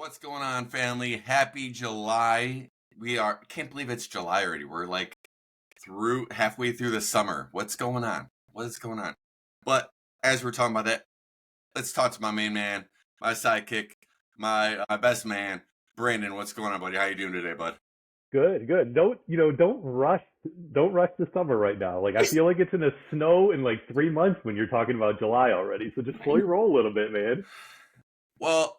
What's going on, family? Happy July. Can't believe it's July already. We're like halfway through the summer. What's going on? What is going on? But as we're talking about that, let's talk to my main man, my sidekick, my best man, Brandon. What's going on, buddy? How you doing today, bud? Good, good. Don't rush the summer right now. Like I feel like it's gonna snow in like 3 months when you're talking about July already. So just slow your roll a little bit, man. Well,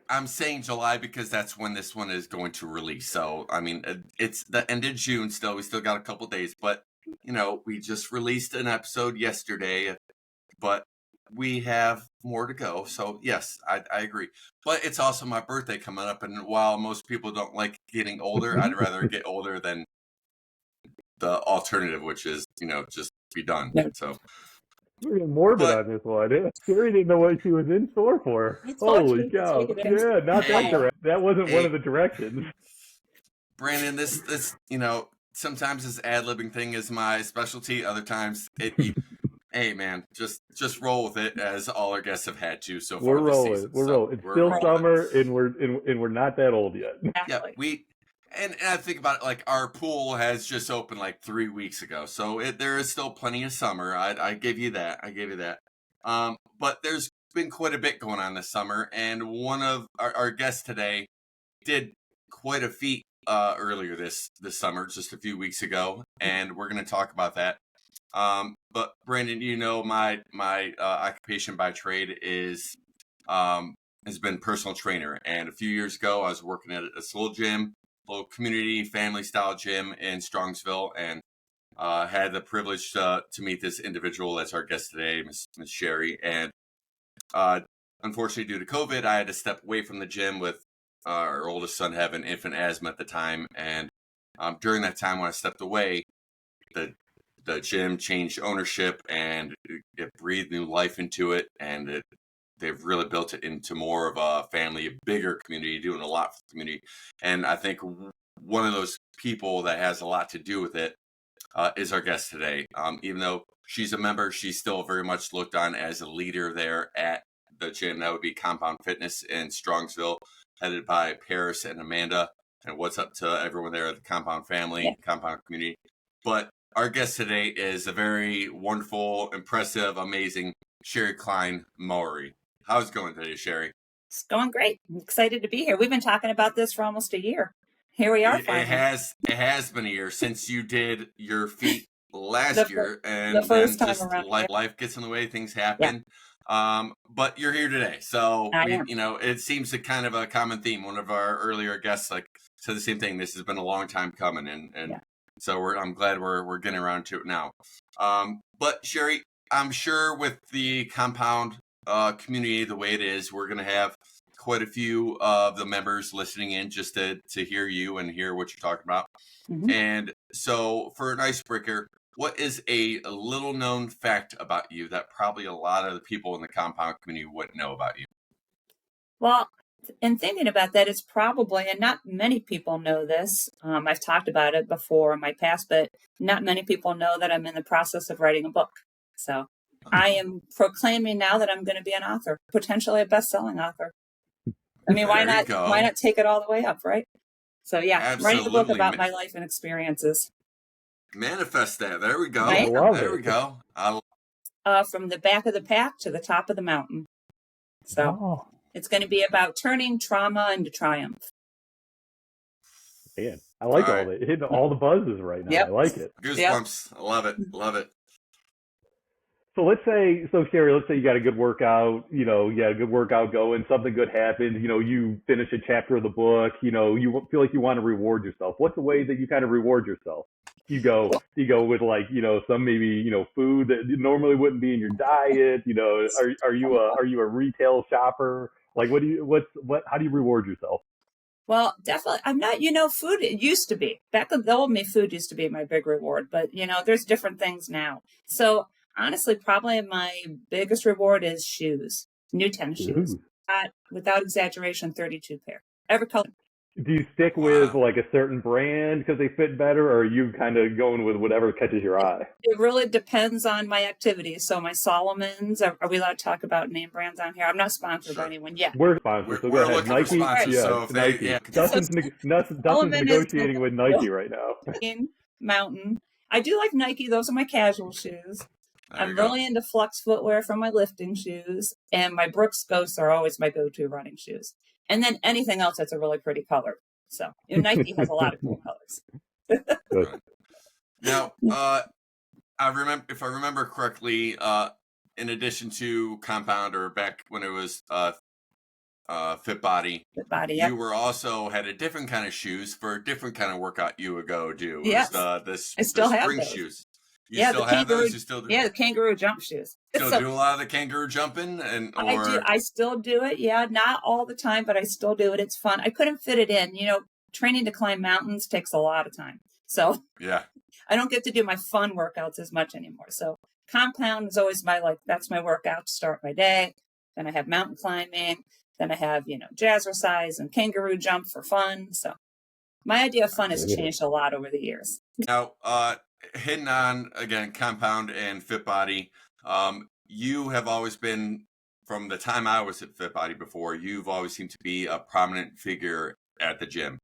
I'm saying July because that's when this one is going to release. So, I mean, it's the end of June still. We still got a couple days, but we just released an episode yesterday, but we have more to go. So, yes, I agree. But it's also my birthday coming up, and while most people don't like getting older, I'd rather get older than the alternative, which is, just be done. So, We're getting morbid but on this one. Sherry didn't know what she was in store for. Holy cow! Yeah, not that direct. That wasn't one of the directions. Brandon, this sometimes this ad-libbing thing is my specialty. Other times hey man, just roll with it, as all our guests have had to so far this season. We're rolling. It's still summer, and we're not that old yet. Yeah, and I think about it, like our pool has just opened like 3 weeks ago, so there is still plenty of summer. I give you that. But there's been quite a bit going on this summer, and one of our guests today did quite a feat earlier this summer, just a few weeks ago, and we're going to talk about that. But Brandon, my occupation by trade is has been personal trainer, and a few years ago I was working at a little gym, little community family style gym in Strongsville, and had the privilege to meet this individual that's our guest today, Miss Shari. And unfortunately, due to COVID, I had to step away from the gym with our oldest son having infant asthma at the time. And during that time, when I stepped away, the gym changed ownership, and it breathed new life into it, and they've really built it into more of a family, a bigger community, doing a lot for the community. And I think one of those people that has a lot to do with it is our guest today. Even though she's a member, she's still very much looked on as a leader there at the gym. That would be Compound Fitness in Strongsville, headed by Paris and Amanda. And what's up to everyone there at the Compound family, Compound community. But our guest today is a very wonderful, impressive, amazing Shari Cline-Maouri. How's it going today, Shari? It's going great. I'm excited to be here. We've been talking about this for almost a year. Here we are. It has been a year since you did your feat last year, and the first then time just around. Life gets in the way, things happen. Yeah. But you're here today, so it seems to kind of a common theme. One of our earlier guests said the same thing. This has been a long time coming, and so I'm glad we're getting around to it now. But Shari, I'm sure with the Compound community the way it is, we're going to have quite a few of the members listening in just to hear you and hear what you're talking about. Mm-hmm. And so for an icebreaker, what is a little known fact about you that probably a lot of the people in the Compound community wouldn't know about you? Well, in thinking about that, it's probably, and not many people know this, I've talked about it before in my past, but not many people know that I'm in the process of writing a book. So I am proclaiming now that I'm going to be an author, potentially a best-selling author. I mean, why not take it all the way up, right? So writing a book about my life and experiences. Manifest that. There we go. Right? There we go. From the back of the pack to the top of the mountain. So it's going to be about turning trauma into triumph. Man, I like all that. Hitting all the buzzes right now. Yep. I like it. Goosebumps. Yep. Love it. Love it. So Shari, let's say you got a good workout, you got a good workout going, something good happens, you finish a chapter of the book, you feel like you want to reward yourself. What's the way that you kind of reward yourself? You go with some maybe, food that normally wouldn't be in your diet, are you a retail shopper? Like, how do you reward yourself? Well, definitely. I'm not, food, it used to be. Back in the old me, food used to be my big reward, but, there's different things now. So honestly, probably my biggest reward is shoes, new tennis shoes. Without exaggeration, 32 pair. Every color. Do you stick with Wow. like a certain brand because they fit better, or are you kind of going with whatever catches your eye? It really depends on my activities. So my Solomons, are we allowed to talk about name brands on here? I'm not sponsored by Sure. anyone yet. We're sponsors, so go We're ahead. looking for Nike, All right. sponsors, yeah, so if they, Nike. yeah, So Dustin's Solomon is negotiating with Nike right now. Mountain. I do like Nike. Those are my casual shoes. there you I'm go. really into Flux footwear for my lifting shoes, and my Brooks Ghosts are always my go-to running shoes. And then anything else that's a really pretty color. So Nike has a lot of cool colors. Right. Now, I remember, if I remember correctly, in addition to Compound, or back when it was Fit Body, Good body, you yep. were also had a different kind of shoes for a different kind of workout you would go do. It Yes, was I the still have spring those. shoes. You Yeah, still the have kangaroo. those? You still do? Yeah, the kangaroo jump shoes. Still So do a lot of the kangaroo jumping, and I do. or I still do it. Yeah, not all the time, but I still do it. It's fun. I couldn't fit it in. Training to climb mountains takes a lot of time. So yeah, I don't get to do my fun workouts as much anymore. So compound is always that's my workout to start my day. Then I have mountain climbing. Then I have, jazzercise and kangaroo jump for fun. So my idea of fun has changed a lot over the years. Now, hitting on again, Compound and Fit Body, you have always been, from the time I was at Fit Body before, you've always seemed to be a prominent figure at the gym.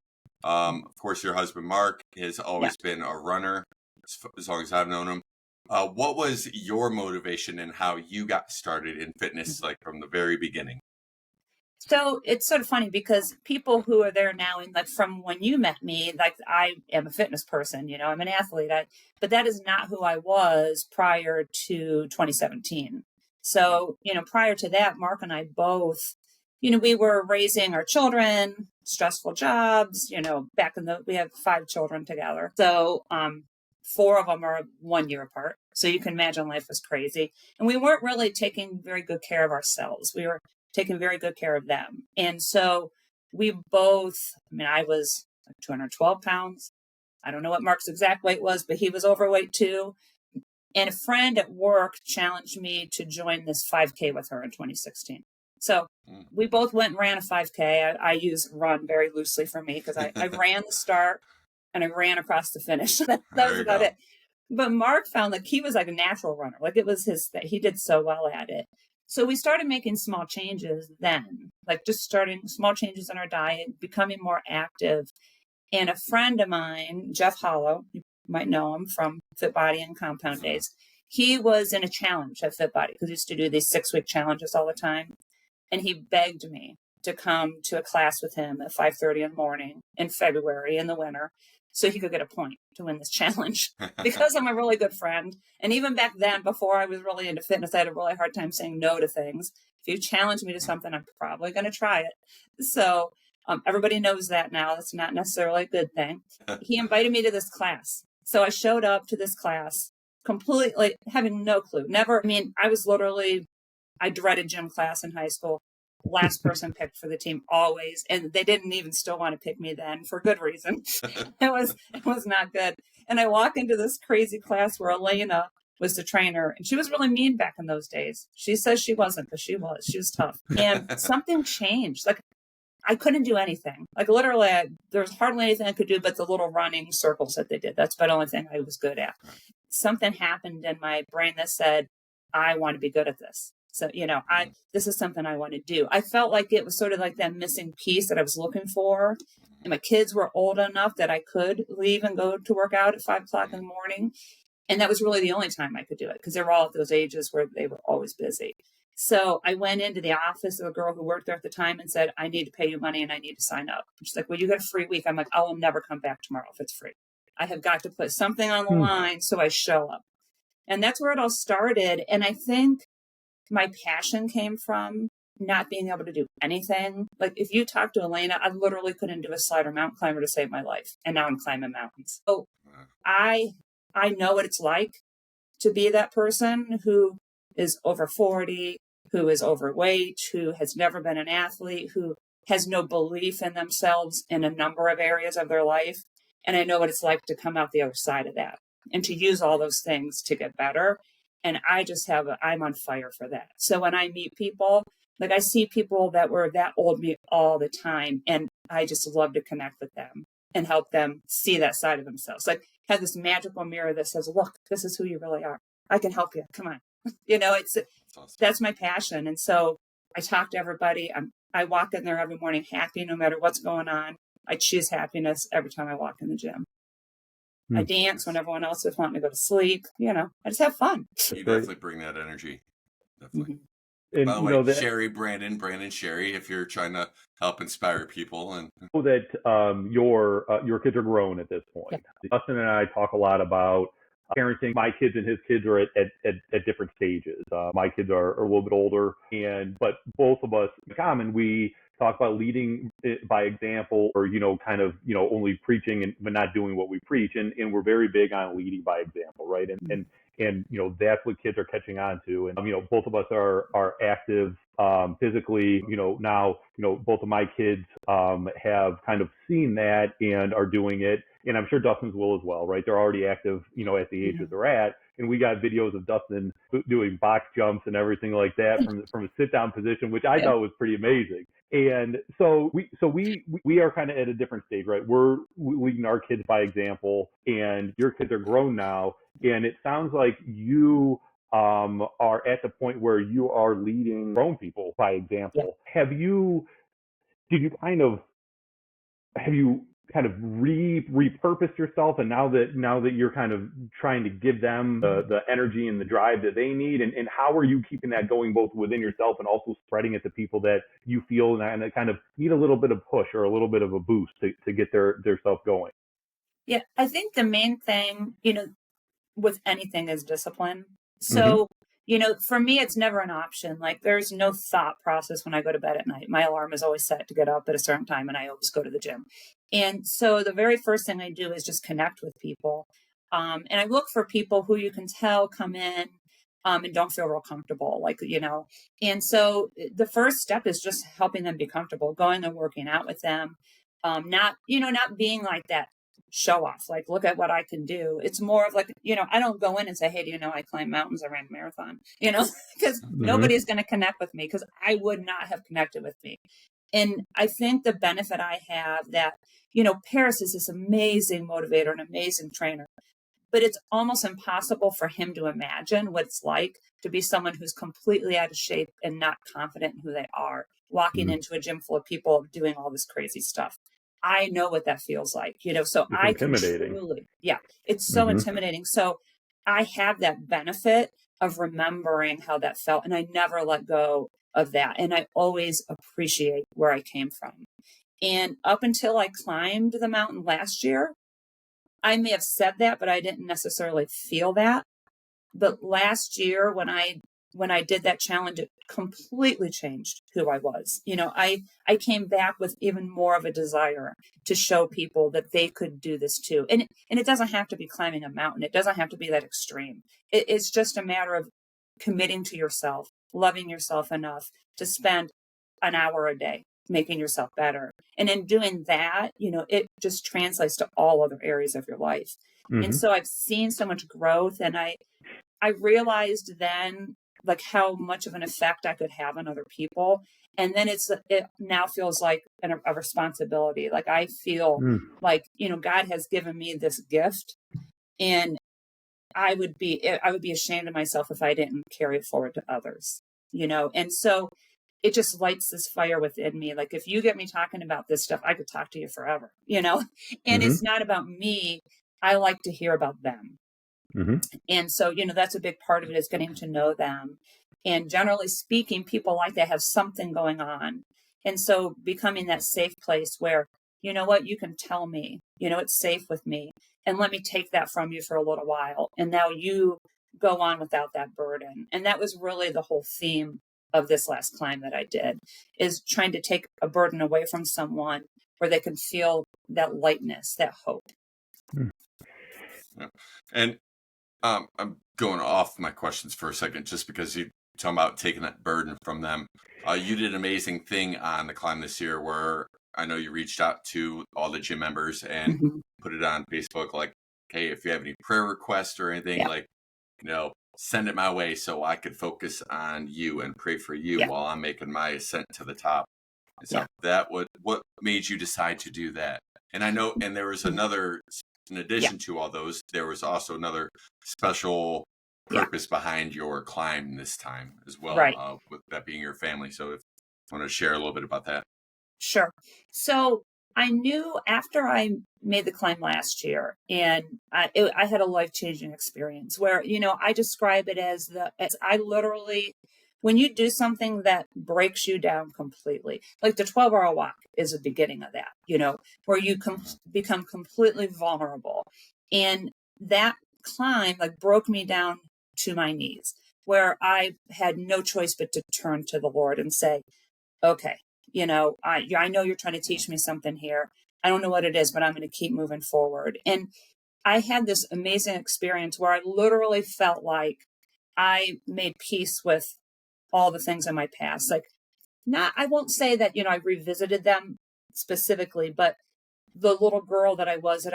Of course, your husband Mark has always been a runner as long as I've known him. What was your motivation and how you got started in fitness, like from the very beginning? So it's sort of funny because people who are there now, and like from when you met me, like I am a fitness person, I'm an athlete, but that is not who I was prior to 2017. So, prior to that, Mark and I both, we were raising our children, stressful jobs, we have 5 children together. So, 4 of them are 1 year apart. So you can imagine life was crazy. And we weren't really taking very good care of ourselves. We were taking very good care of them. And so we both, I was like 212 pounds. I don't know what Mark's exact weight was, but he was overweight too. And a friend at work challenged me to join this 5K with her in 2016. So we both went and ran a 5K. I use run very loosely for me because I ran the start and I ran across the finish. that was about it. But Mark found like he was like a natural runner. Like it was he did so well at it. So we started making small changes then, like just starting small changes in our diet, becoming more active. And a friend of mine, Jeff Hollow, you might know him from Fit Body and Compound Days, he was in a challenge at Fit Body because he used to do these 6-week challenges all the time. And he begged me to come to a class with him at 5:30 in the morning in February in the winter, so he could get a point to win this challenge because I'm a really good friend. And even back then, before I was really into fitness, I had a really hard time saying no to things. If you challenge me to something, I'm probably going to try it. So everybody knows that now. That's not necessarily a good thing. He invited me to this class. So I showed up to this class completely having no clue. I dreaded gym class in high school. Last person picked for the team always, and they didn't even still want to pick me then for good reason. It was not good. And I walk into this crazy class where Elena was the trainer, and she was really mean back in those days. She says she wasn't, but she was tough. And something changed. Like I couldn't do anything. Like literally, there was hardly anything I could do but the little running circles that they did. That's about the only thing I was good at. Something happened in my brain that said, I want to be good at this. So, this is something I want to do. I felt like it was sort of like that missing piece that I was looking for. And my kids were old enough that I could leave and go to work out at 5:00 in the morning. And that was really the only time I could do it because they were all at those ages where they were always busy. So I went into the office of a girl who worked there at the time and said, I need to pay you money and I need to sign up. And she's like, well, you got a free week. I'm like, I will never come back tomorrow if it's free. I have got to put something on the line so I show up. And that's where it all started. And I think my passion came from not being able to do anything. Like if you talk to Elena, I literally couldn't do a slider mountain climber to save my life. And now I'm climbing mountains. So I know what it's like to be that person who is over 40, who is overweight, who has never been an athlete, who has no belief in themselves in a number of areas of their life. And I know what it's like to come out the other side of that and to use all those things to get better. And I'm on fire for that. So when I meet people, Like I see people that were that old me all the time, and I just love to connect with them and help them see that side of themselves. Like have this magical mirror that says, look, this is who you really are. I can help you. Come on. It's That's awesome. that's my passion. And so I talk to everybody. I walk in there every morning happy, no matter what's going on. I choose happiness every time I walk in the gym. I dance when everyone else is wanting to go to sleep. I just have fun. You definitely bring that energy. Definitely. Mm-hmm. And By the way, Shari, Brandon, Shari, if you're trying to help inspire people, and know that your kids are grown at this point. Yeah. Dustin and I talk a lot about parenting. My kids and his kids are at different stages. My kids are a little bit older, but both of us, in common, we talk about leading by example, or kind of only preaching but not doing what we preach, and we're very big on leading by example, right? And that's what kids are catching on to. And both of us are active physically. Now both of my kids have kind of seen that and are doing it, and I'm sure Dustin's will as well, right? They're already active at the age that they're at, and we got videos of Dustin doing box jumps and everything like that from a sit down position, which I thought was pretty amazing. And so we are kind of at a different stage, right? We're leading our kids by example, and your kids are grown now, and it sounds like you are at the point where you are leading grown people by example. Yeah. Have you kind of repurposed yourself, and now that you're kind of trying to give them the energy and the drive that they need, and how are you keeping that going both within yourself and also spreading it to people that you feel and kind of need a little bit of push or a little bit of a boost to get their self going? Yeah, I think the main thing, with anything is discipline. So, for me, it's never an option. Like there's no thought process when I go to bed at night. My alarm is always set to get up at a certain time, and I always go to the gym. And so the very first thing I do is just connect with people. And I look for people who you can tell come in and don't feel real comfortable, And so the first step is just helping them be comfortable, going and working out with them. Not being like that show off, like, look at what I can do. It's more of like, I don't go in and say, hey, do you know I climbed mountains, I ran a marathon, because nobody's going to connect with me, because I would not have connected with me. And I think the benefit I have that, Paris is this amazing motivator, an amazing trainer, but it's almost impossible for him to imagine what it's like to be someone who's completely out of shape and not confident in who they are, walking into a gym full of people doing all this crazy stuff. I know what that feels like, so it's I intimidating. Can truly, it's so intimidating. So I have that benefit of remembering how that felt, and I never let go of that. And I always appreciate where I came from. And up until I climbed the mountain last year, I may have said that, but I didn't necessarily feel that. But last year, when I did that challenge, it completely changed who I was. I came back with even more of a desire to show people that they could do this too. And it doesn't have to be climbing a mountain. It doesn't have to be that extreme. It's just a matter of committing to yourself, loving yourself enough to spend an hour a day making yourself better. And in doing that, it just translates to all other areas of your life. And so I've seen so much growth, and I realized then like how much of an effect I could have on other people. And then it now feels like a responsibility. Like I feel like, God has given me this gift, and I would be ashamed of myself if I didn't carry it forward to others, And so it just lights this fire within me. Like if you get me talking about this stuff, I could talk to you forever, and it's not about me. I like to hear about them. And so, that's a big part of it, is getting to know them. And generally speaking, people like that have something going on. And so becoming that safe place where, you know what, you can tell me, it's safe with me, and let me take that from you for a little while. And now you go on without that burden. And that was really the whole theme of this last climb that I did, is trying to take a burden away from someone where they can feel that lightness, that hope. Yeah. And I'm going off my questions for a second, just because you're talking about taking that burden from them. You did an amazing thing on the climb this year, where I know you reached out to all the gym members and put it on Facebook, like, hey, if you have any prayer requests or anything, like, send it my way so I could focus on you and pray for you Yeah. while I'm making my ascent to the top. And so what made you decide to do that? And I know, and there was another, in addition to all those, there was also another special purpose behind your climb this time as well, Right. with that being your family. So if you want to share a little bit about that. Sure. So I knew after I made the climb last year, and I had a life-changing experience where, I describe it as I literally, when you do something that breaks you down completely, like the 12-hour walk is the beginning of that, where you become completely vulnerable. And that climb like broke me down to my knees, where I had no choice but to turn to the Lord and say, okay, I know you're trying to teach me something here. I don't know what it is, but I'm going to keep moving forward. And I had this amazing experience where I literally felt like I made peace with all the things in my past. Like, I won't say that, I revisited them specifically, but the little girl that I was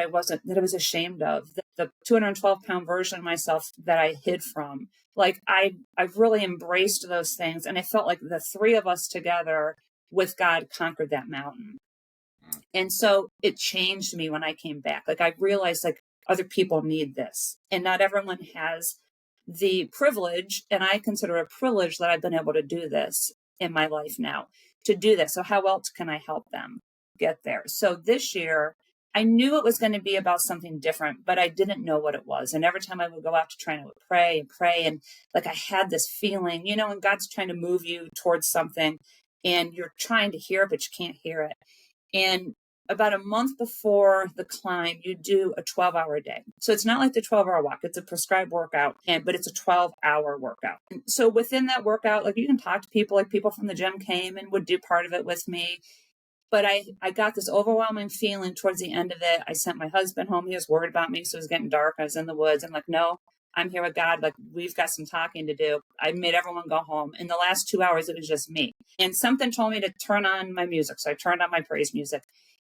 ashamed of, the 212-pound version of myself that I hid from. Like I've really embraced those things. And I felt like the three of us together with God conquered that mountain. And so it changed me when I came back. Like I realized like other people need this, and not everyone has the privilege. And I consider it a privilege that I've been able to do this in my life now, to do this. So how else can I help them get there? So this year I knew it was going to be about something different, but I didn't know what it was. And every time I would go out to train, I would pray and pray. And like I had this feeling, and God's trying to move you towards something and you're trying to hear it, but you can't hear it. And about a month before the climb, you do a 12-hour day. So it's not like the 12-hour walk. It's a prescribed workout, but it's a 12-hour workout. And so within that workout, like you can talk to people, like people from the gym came and would do part of it with me. But I got this overwhelming feeling towards the end of it. I sent my husband home. He was worried about me. So it was getting dark. I was in the woods. I'm like, no, I'm here with God. Like, we've got some talking to do. I made everyone go home. In the last 2 hours, it was just me. And something told me to turn on my music. So I turned on my praise music.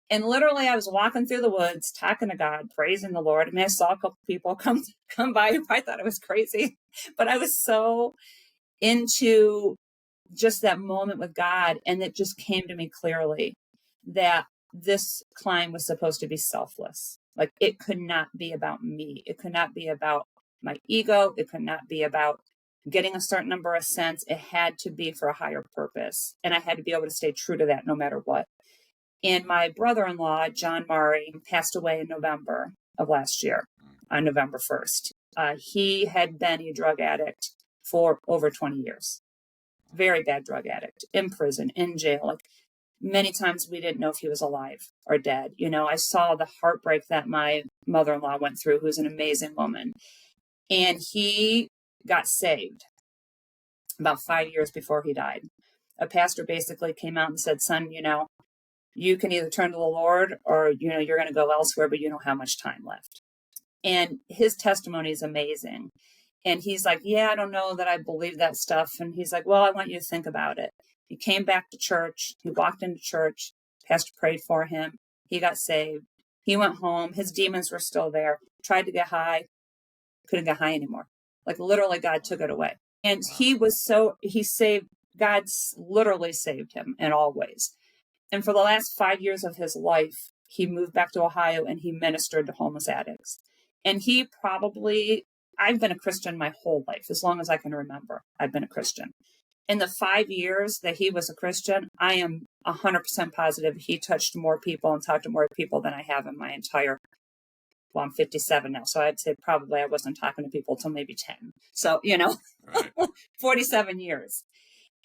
And literally, I was walking through the woods, talking to God, praising the Lord. I mean, I saw a couple people come by who probably thought I was crazy. But I was so into just that moment with God. And it just came to me clearly that this climb was supposed to be selfless. Like it could not be about me. It could not be about my ego. It could not be about getting a certain number of cents. It had to be for a higher purpose. And I had to be able to stay true to that no matter what. And my brother-in-law, John Maouri, passed away in November of last year, on November 1st. He had been a drug addict for over 20 years. Very bad drug addict, in prison, in jail. Like many times we didn't know if he was alive or dead. I saw the heartbreak that my mother-in-law went through, who's an amazing woman. And he got saved about 5 years before he died. A pastor basically came out and said, son, you can either turn to the Lord or, you're going to go elsewhere, but you don't have much time left. And his testimony is amazing. And he's like, yeah, I don't know that I believe that stuff. And he's like, well, I want you to think about it. He came back to church. He walked into church. Pastor prayed for him. He got saved. He went home. His demons were still there. Tried to get high. Couldn't get high anymore. Like literally God took it away. And he saved, God's literally saved him in all ways. And for the last 5 years of his life, he moved back to Ohio and he ministered to homeless addicts. And I've been a Christian my whole life, as long as I can remember. I've been a Christian. In the 5 years that he was a Christian, I am 100% positive he touched more people and talked to more people than I have in my entire, I'm 57 now. So I'd say probably I wasn't talking to people till maybe 10. So, Right. 47 years.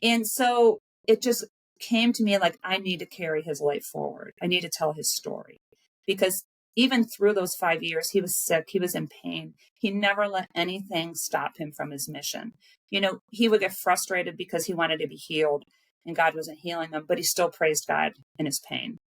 And so it just came to me like, I need to carry his life forward. I need to tell his story, because even through those 5 years, he was sick. He was in pain. He never let anything stop him from his mission. He would get frustrated because he wanted to be healed and God wasn't healing him, but he still praised God in his pain.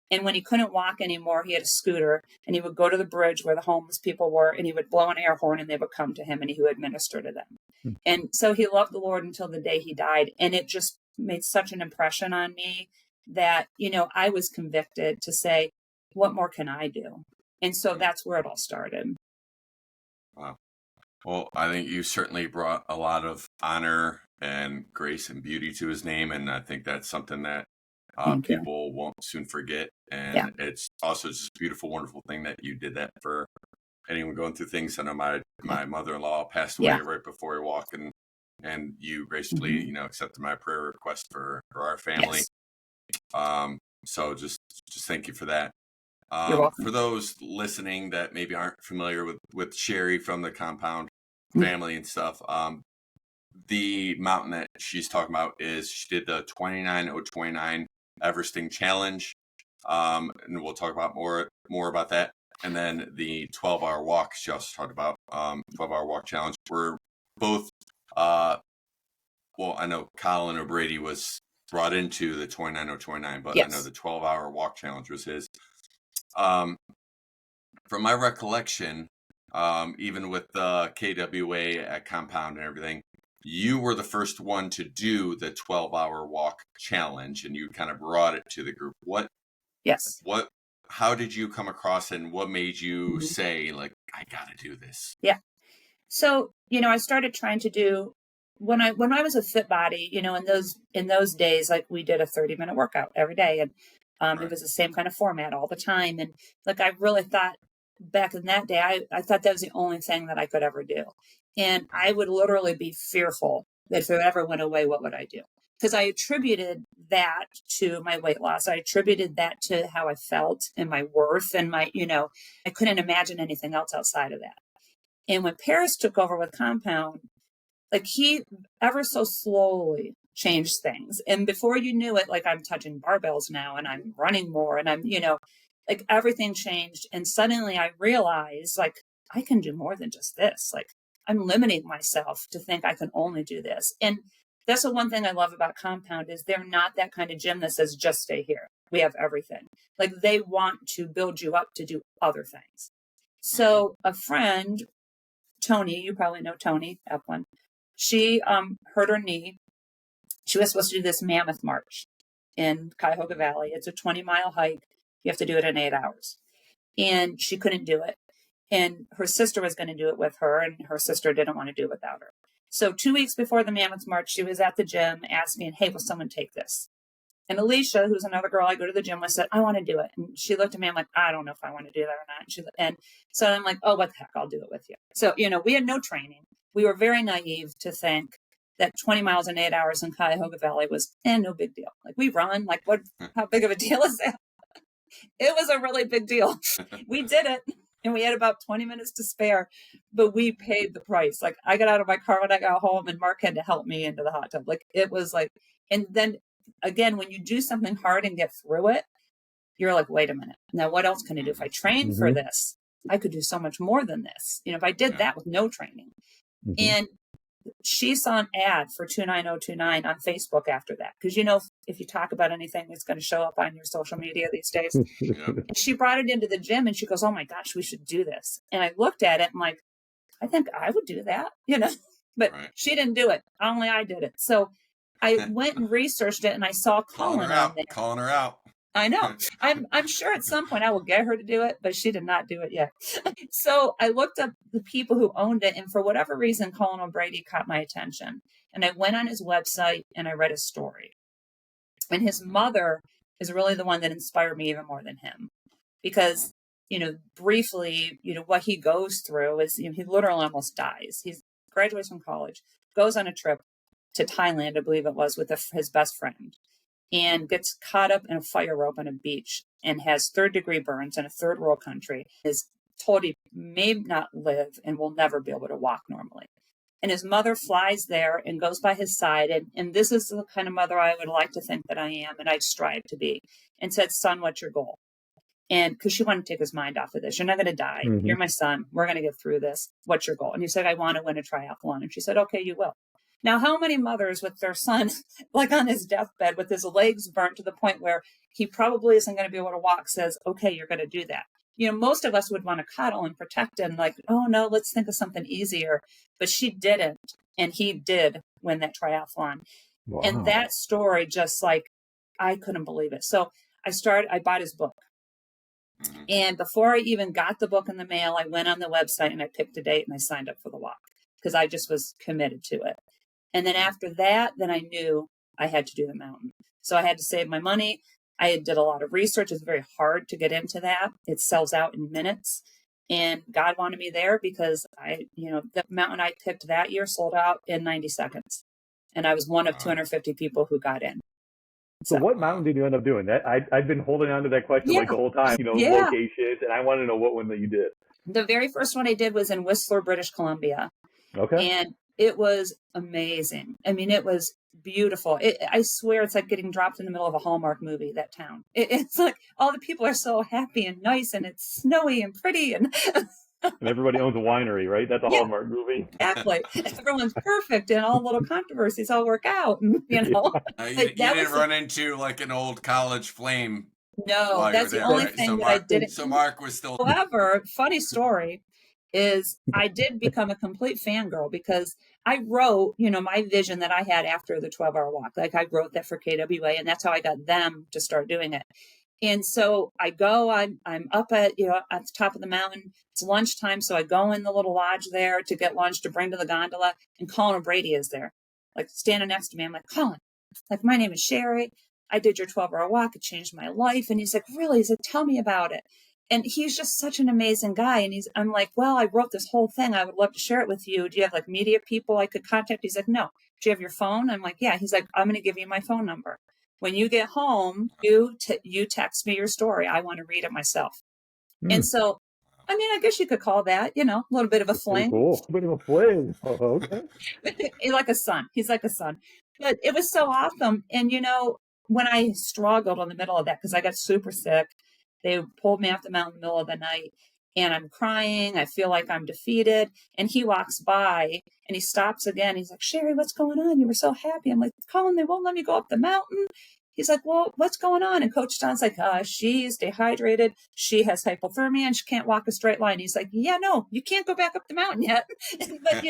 And when he couldn't walk anymore, he had a scooter and he would go to the bridge where the homeless people were and he would blow an air horn and they would come to him and he would minister to them. And so he loved the Lord until the day he died. And it just made such an impression on me that, I was convicted to say, what more can I do? And so that's where it all started. Wow. Well, I think you certainly brought a lot of honor and grace and beauty to his name, and I think that's something that Thank you. people won't soon forget. Yeah. And it's also just a beautiful, wonderful thing that you did that for anyone going through things. I know my mother-in-law passed away Yeah. right before he walked, and you gracefully, Mhm. accepted my prayer request for our family. Yes. So just thank you for that. You're welcome. For those listening that maybe aren't familiar with Shari from the compound Mm. family and stuff, the mountain that she's talking about is she did the 29029 Everesting challenge. And we'll talk about more about that. And then the 12-hour walk she also talked about, 12-hour walk challenge. We're both, well, I know Colin O'Brady was brought into the 29029, but I know Yes. the 12-hour walk challenge was his. From my recollection, even with the KWA at Compound and everything, you were the first one to do the 12-hour walk challenge, and you kind of brought it to the group. Yes. How did you come across it, and what made you Mhm. say, like, I got to do this? Yeah. So, I started trying to do when I was a fit body, in those days, like we did a 30-minute workout every day, and it Right. was the same kind of format all the time. And like I really thought back in that day, I thought that was the only thing that I could ever do. And I would literally be fearful that if it ever went away, what would I do? Because I attributed that to my weight loss. I attributed that to how I felt and my worth and I couldn't imagine anything else outside of that. And when Paris took over with Compound, like he ever so slowly changed things. And before you knew it, like I'm touching barbells now and I'm running more and like everything changed. And suddenly I realized like I can do more than just this. Like I'm limiting myself to think I can only do this. And that's the one thing I love about Compound is they're not that kind of gym that says just stay here. We have everything. Like they want to build you up to do other things. So a friend, Tony, you probably know Tony Eplin. She hurt her knee. She was supposed to do this mammoth march in Cuyahoga Valley. It's a 20-mile hike. You have to do it in 8 hours. And she couldn't do it. And her sister was going to do it with her, and her sister didn't want to do it without her. So 2 weeks before the mammoth march, she was at the gym asking, hey, will someone take this? And Alicia, who's another girl I go to the gym with, said, I want to do it. And she looked at me. I'm like, I don't know if I want to do that or not. And so I'm like, oh, what the heck? I'll do it with you. So, we had no training. We were very naive to think that 20 miles in 8 hours in Cuyahoga Valley was no big deal. Like we run, like how big of a deal is that? It was a really big deal. We did it. And we had about 20 minutes to spare, but we paid the price. Like I got out of my car when I got home and Mark had to help me into the hot tub. Like it was like, and then again, when you do something hard and get through it, you're like, wait a minute. Now, what else can I do? If I train for Mm-hmm. this, I could do so much more than this. If I did that with no training. Mm-hmm. And she saw an ad for 29029 on Facebook after that. Because, if you talk about anything, it's going to show up on your social media these days. Yep. And she brought it into the gym and she goes, oh my gosh, we should do this. And I looked at it and like, I think I would do that, but Right. she didn't do it. Only I did it. So I went and researched it and I saw Colin on there. Calling her out. I know. I'm sure at some point I will get her to do it, but she did not do it yet. So I looked up the people who owned it, and for whatever reason, Colin O'Brady caught my attention. And I went on his website and I read his story. And his mother is really the one that inspired me even more than him. Because, briefly, what he goes through is, he literally almost dies. He graduates from college, goes on a trip to Thailand, I believe it was, with his best friend, and gets caught up in a fire rope on a beach and has third-degree burns in a third world country, is told he may not live and will never be able to walk normally. And his mother flies there and goes by his side. And this is the kind of mother I would like to think that I am and I strive to be. And said, son, what's your goal? And because she wanted to take his mind off of this. You're not going to die. Mm-hmm. You're my son. We're going to get through this. What's your goal? And he said, I want to win a triathlon. And she said, okay, you will. Now, how many mothers with their son, like on his deathbed with his legs burnt to the point where he probably isn't going to be able to walk, says, okay, you're going to do that. Most of us would want to cuddle and protect him like, oh, no, let's think of something easier. But she didn't. And he did win that triathlon. Wow. And that story just like, I couldn't believe it. So I bought his book. And before I even got the book in the mail, I went on the website and I picked a date and I signed up for the walk. because I just was committed to it. And then after that, then I knew I had to do the mountain. So I had to save my money. I did a lot of research. It's very hard to get into that. It sells out in minutes. And God wanted me there because the mountain I picked that year sold out in 90 seconds. And I was one of 250 people who got in. So what mountain did you end up doing? That I've been holding on to that question like the whole time, locations, and I want to know what one that you did. The very first one I did was in Whistler, British Columbia. Okay. And it was amazing. I mean, it was beautiful. I swear it's like getting dropped in the middle of a Hallmark movie, that town. It's like all the people are so happy and nice, and it's snowy and pretty. And everybody owns a winery, right? That's a Hallmark movie. Exactly. Everyone's perfect, and all little controversies all work out. And, you didn't run into like an old college flame. No, that's the only thing that I didn't. So Mark was still. However, funny story is I did become a complete fangirl because I wrote, my vision that I had after the 12-hour walk. Like I wrote that for KWA, and that's how I got them to start doing it. And so I go, I'm up at the top of the mountain. It's lunchtime. So I go in the little lodge there to get lunch to bring to the gondola, and Colin O'Brady is there, like standing next to me. I'm like, Colin, like, my name is Shari. I did your 12-hour walk. It changed my life. And he's like, really? He's like, tell me about it. And he's just such an amazing guy. And I'm like, well, I wrote this whole thing. I would love to share it with you. Do you have like media people I could contact? He's like, no. Do you have your phone? I'm like, yeah. He's like, I'm going to give you my phone number. When you get home, you text me your story. I want to read it myself. And so, I mean, I guess you could call that, a little bit of a fling. Cool. A bit of a fling. Oh, okay. Like a son. He's like a son. But it was so awesome. And, when I struggled in the middle of that, because I got super sick, they pulled me off the mountain in the middle of the night, and I'm crying. I feel like I'm defeated. And he walks by and he stops again. He's like, Shari, what's going on? You were so happy. I'm like, Colin, they won't let me go up the mountain. He's like, well, what's going on? And Coach Don's like, she's dehydrated. She has hypothermia and she can't walk a straight line. He's like, yeah, no, you can't go back up the mountain yet. But,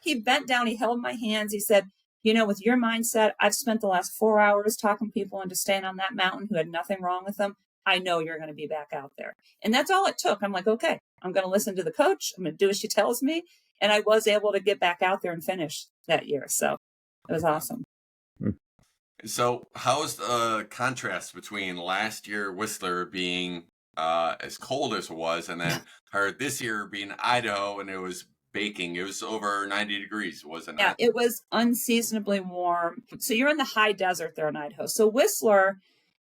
he bent down, he held my hands. He said, with your mindset, I've spent the last 4 hours talking people into staying on that mountain who had nothing wrong with them. I know you're going to be back out there. And that's all it took. I'm like, okay, I'm going to listen to the coach. I'm going to do as she tells me. And I was able to get back out there and finish that year. So it was awesome. So how's the contrast between last year Whistler being as cold as it was, and then this year being Idaho and it was baking? It was over 90 degrees, wasn't it? Yeah, it was unseasonably warm. So you're in the high desert there in Idaho. So Whistler,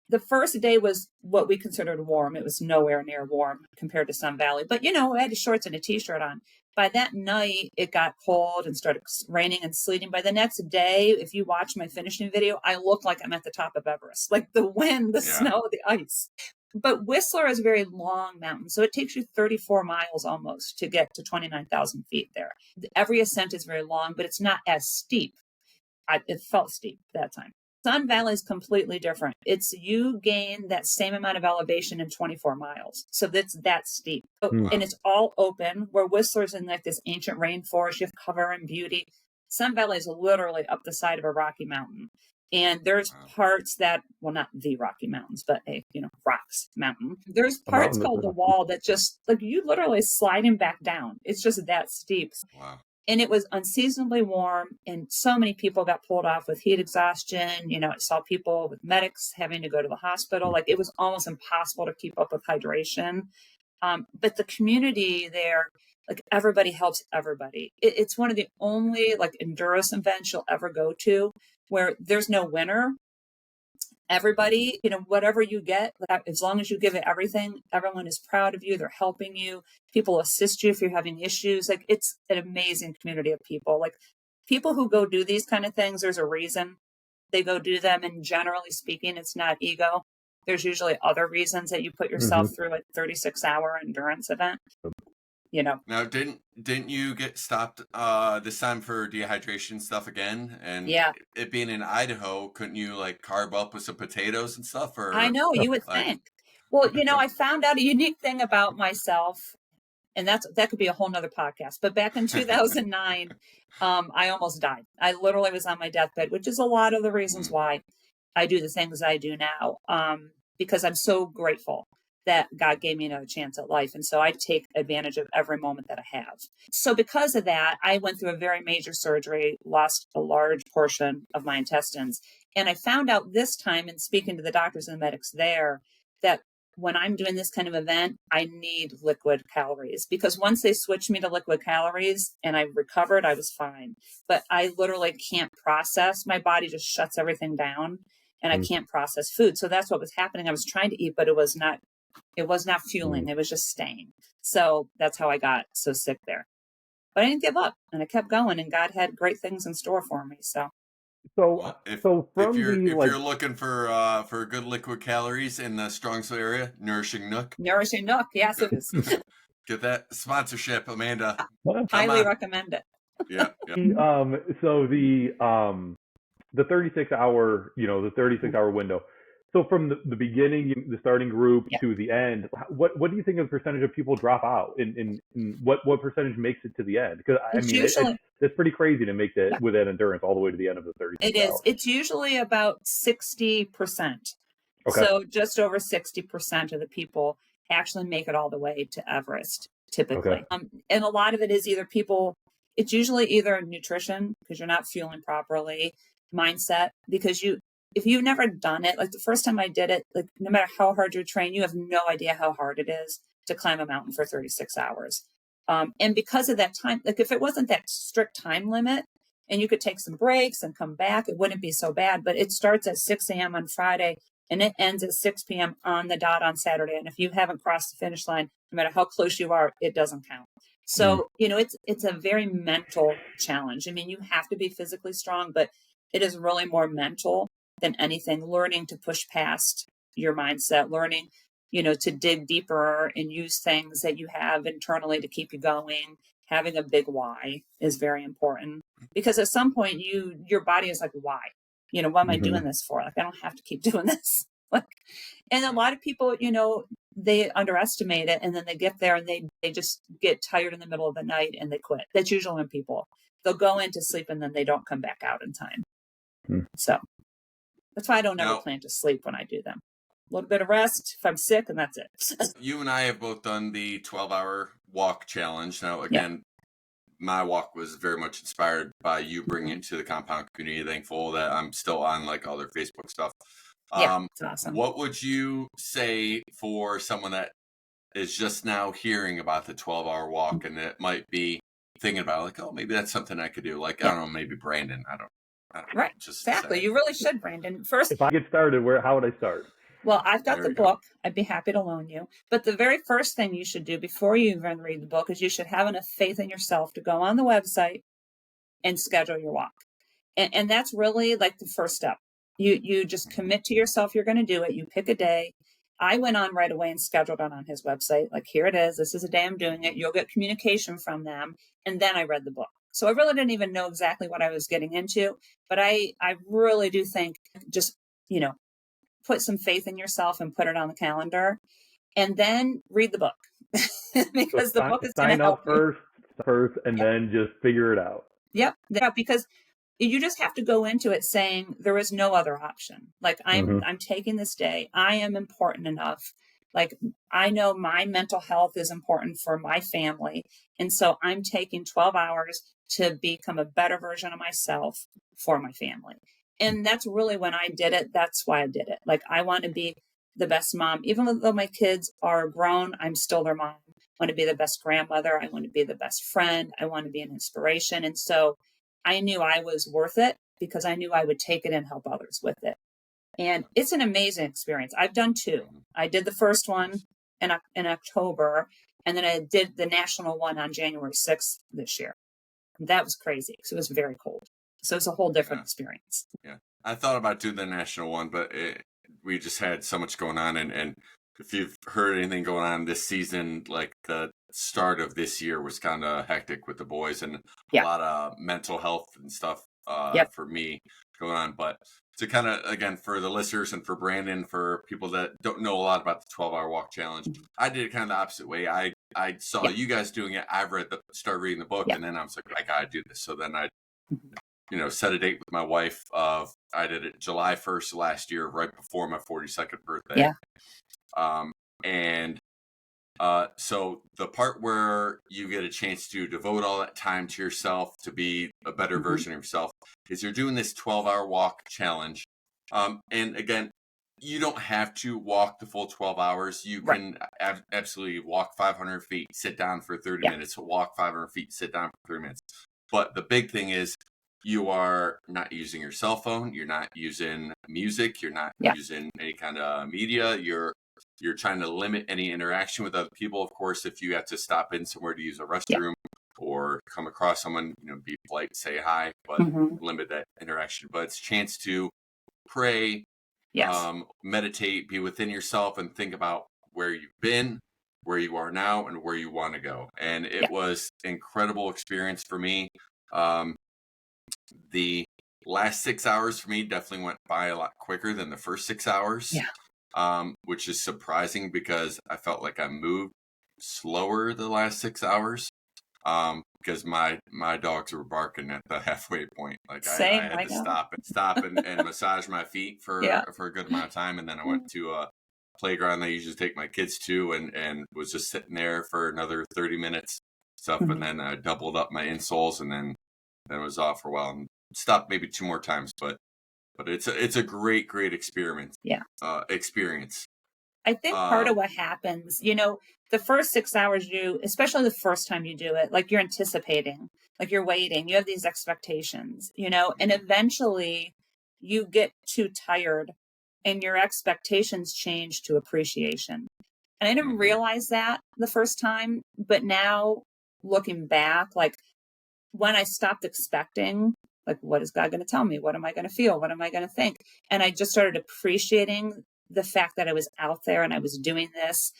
the first day was what we considered warm. It was nowhere near warm compared to Sun Valley. But, I had shorts and a T-shirt on. By that night, it got cold and started raining and sleeting. By the next day, if you watch my finishing video, I look like I'm at the top of Everest. Like the wind, the snow, the ice. But Whistler is a very long mountain. So it takes you 34 miles almost to get to 29,000 feet there. Every ascent is very long, but it's not as steep. It felt steep that time. Sun Valley is completely different. You gain that same amount of elevation in 24 miles. So that's that steep. And it's all open, where Whistler's in like this ancient rainforest. You have cover and beauty. Sun Valley is literally up the side of a Rocky Mountain. And there's parts that, well, not the Rocky Mountains, but Rocks Mountain. There's parts called the Wall that just, like, you literally sliding back down. It's just that steep. Wow. And it was unseasonably warm, and so many people got pulled off with heat exhaustion. I saw people with medics having to go to the hospital. Like, it was almost impossible to keep up with hydration. But the community there, like, everybody helps everybody. It's one of the only, like, endurance events you'll ever go to where there's no winner. Everybody, whatever you get, as long as you give it everything, everyone is proud of you. They're helping you. People assist you if you're having issues. Like, it's an amazing community of people. Like, people who go do these kind of things, there's a reason they go do them. And generally speaking, it's not ego. There's usually other reasons that you put yourself through a 36-hour endurance event. Now, didn't you get stopped this time for dehydration stuff again? And it being in Idaho, couldn't you like carb up with some potatoes and stuff? Or I know, you would think. Well, I found out a unique thing about myself, and that could be a whole nother podcast. But back in 2009, I almost died. I literally was on my deathbed, which is a lot of the reasons why I do the things I do now, because I'm so grateful. that God gave me another chance at life. And so I take advantage of every moment that I have. So because of that, I went through a very major surgery, lost a large portion of my intestines. And I found out this time in speaking to the doctors and the medics there that when I'm doing this kind of event, I need liquid calories, because once they switched me to liquid calories and I recovered, I was fine. But I literally can't process. My body just shuts everything down and I can't process food. So that's what was happening. I was trying to eat, but it was not fueling. It was just staying. So that's how I got so sick there. But I didn't give up and I kept going, and God had great things in store for me. So Well, if from you're looking for good liquid calories in the Strongsville area, Nourishing Nook. Nourishing Nook, yes, it is. Get that sponsorship, Amanda. Highly recommend it. Yeah. So the 36 hour, the 36 hour window. So from the beginning, the starting group to the end, what do you think of the percentage of people drop out? In what percentage makes it to the end? Because it's pretty crazy to make that with that endurance all the way to the end of the 36 It is. It's usually about 60%. Okay. So just over 60% of the people actually make it all the way to Everest, typically. Okay. And a lot of it is it's usually either nutrition, because you're not fueling properly, mindset, because if you've never done it, like the first time I did it, like no matter how hard you train, you have no idea how hard it is to climb a mountain for 36 hours. And because of that time, like if it wasn't that strict time limit and you could take some breaks and come back, it wouldn't be so bad. But it starts at 6 a.m. on Friday and it ends at 6 p.m. on the dot on Saturday. And if you haven't crossed the finish line, no matter how close you are, it doesn't count. So, it's a very mental challenge. I mean, you have to be physically strong, but it is really more mental than anything, learning to push past your mindset, learning, to dig deeper and use things that you have internally to keep you going. Having a big why is very important, because at some point your body is like, why? What am I doing this for? Like, I don't have to keep doing this. And a lot of people, they underestimate it, and then they get there and they just get tired in the middle of the night and they quit. That's usually when they'll go into sleep and then they don't come back out in time. So that's why I don't ever plan to sleep when I do them. A little bit of rest if I'm sick, and that's it. You and I have both done the 12-hour walk challenge. Now, again, my walk was very much inspired by you bringing it to the compound community. Thankful that I'm still on like all their Facebook stuff. It's awesome. What would you say for someone that is just now hearing about the 12-hour walk and that might be thinking about like, oh, maybe that's something I could do? Like, I don't know, maybe Brandon. I don't right. Exactly. You really should, Brandon. First, if I get started, how would I start? Well, I've got the book. I'd be happy to loan you. But the very first thing you should do before you even read the book is you should have enough faith in yourself to go on the website and schedule your walk. And that's really like the first step. You just commit to yourself you're going to do it. You pick a day. I went on right away and scheduled it on his website. Like, here it is. This is a day I'm doing it. You'll get communication from them. And then I read the book. So I really didn't even know exactly what I was getting into. But I really do think just, put some faith in yourself and put it on the calendar, and then read the book because the book is going to help first, and then just figure it out. Yep. Because you just have to go into it saying there is no other option. Like, I'm taking this day. I am important enough. Like, I know my mental health is important for my family. And so I'm taking 12 hours to become a better version of myself for my family. And that's really when I did it. That's why I did it. Like, I want to be the best mom. Even though my kids are grown, I'm still their mom. I want to be the best grandmother. I want to be the best friend. I want to be an inspiration. And so I knew I was worth it because I knew I would take it and help others with it. And it's an amazing experience. I've done two. I did the first one in October, and then I did the national one on January 6th this year. That was crazy because it was very cold. So it's a whole different experience. Yeah. I thought about doing the national one, but we just had so much going on. And if you've heard anything going on this season, like the start of this year was kind of hectic with the boys and a lot of mental health and stuff for me going on. But to kind of, again, for the listeners and for Brandon, for people that don't know a lot about the 12-hour walk challenge, I did it kind of the opposite way. I saw you guys doing it. I've started reading the book, and then I was like, I got to do this. So then I set a date with my wife. I did it July 1st last year, right before my 42nd birthday. And so the part where you get a chance to devote all that time to yourself to be a better Mm-hmm. version of yourself is you're doing this 12-hour walk challenge. And again, you don't have to walk the full 12 hours. You Right. can absolutely walk 500 feet, sit down for 30 Yeah. minutes, walk 500 feet, sit down for 30 minutes. But the big thing is you are not using your cell phone. You're not using music. You're not Yeah. using any kind of media. You're trying to limit any interaction with other people. Of course, if you have to stop in somewhere to use a Yeah. restroom or come across someone, be polite, say hi, but Mm-hmm. limit that interaction. But it's a chance to pray, Yes. meditate, be within yourself, and think about where you've been, where you are now, and where you want to go. And it Yeah. was incredible experience for me. The last 6 hours for me definitely went by a lot quicker than the first 6 hours. Yeah. Which is surprising because I felt like I moved slower the last 6 hours. Because my dogs were barking at the halfway point. Like I Same. had I to know. stop and massage my feet for Yeah. a good amount of time, and then I went to a playground that I usually take my kids to, and was just sitting there for another 30 minutes stuff, Mm-hmm. and then I doubled up my insoles, and then was off for a while and stopped maybe 2 more times, but it's a great experiment. Yeah. Experience. I think part of what happens, the first 6 hours, especially the first time you do it, like you're anticipating, like you're waiting, you have these expectations, and eventually you get too tired and your expectations change to appreciation. And I didn't realize that the first time, but now looking back, like when I stopped expecting, like, what is God going to tell me? What am I going to feel? What am I going to think? And I just started appreciating the fact that I was out there and I was doing this.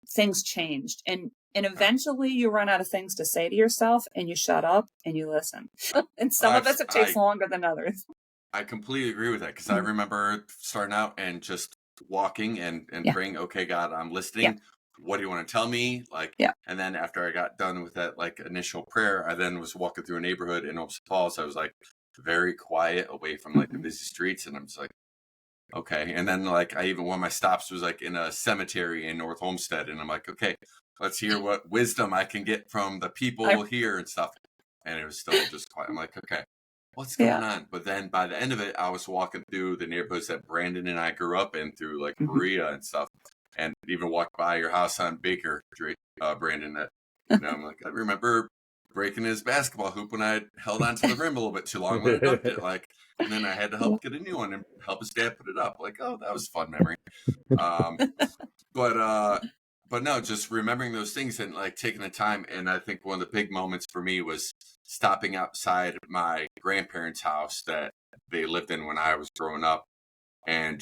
Things changed. And eventually you run out of things to say to yourself and you shut up and you listen. And some of us, it takes longer than others. I completely agree with that because I remember starting out and just walking and Yeah. praying, okay, God, I'm listening. Yeah. What do you want to tell me? Yeah. And then after I got done with that initial prayer, I then was walking through a neighborhood in Oak Falls. I was very quiet away from the busy streets, and I'm just okay. And then I even, one of my stops was in a cemetery in North Homestead, and I'm okay, let's hear what wisdom I can get from the people here and stuff. And it was still just quiet. I'm okay, what's going on? But then by the end of it, I was walking through the neighborhoods that Brandon and I grew up in, through Berea and stuff, and even walked by your house on Baker Street, Brandon. That I'm I remember breaking his basketball hoop when I held onto the rim a little bit too long when I dunked it. And then I had to help get a new one and help his dad put it up. Oh, that was a fun memory. But no, just remembering those things and taking the time. And I think one of the big moments for me was stopping outside my grandparents' house that they lived in when I was growing up, and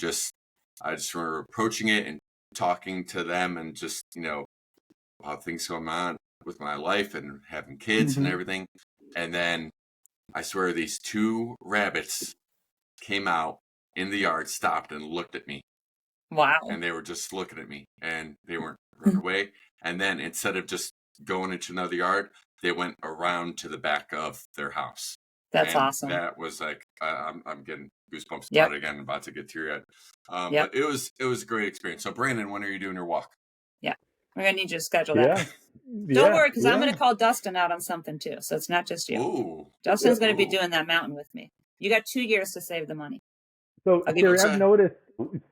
I just remember approaching it and talking to them, and just how things going on with my life and having kids and everything. And then I swear these 2 rabbits came out in the yard, stopped and looked at me. Wow. And they were just looking at me, and they weren't running away. And then instead of just going into another yard, they went around to the back of their house. That's awesome. That was I'm getting goosebumps about it again. I'm about to get teary-eyed. But it was a great experience. So Brandon, when are you doing your walk? Yeah. We're going to need you to schedule that. Don't worry, because I'm going to call Dustin out on something too. So it's not just you. Ooh. Dustin's going to be doing that mountain with me. You got 2 years to save the money. So, Shari, I've noticed.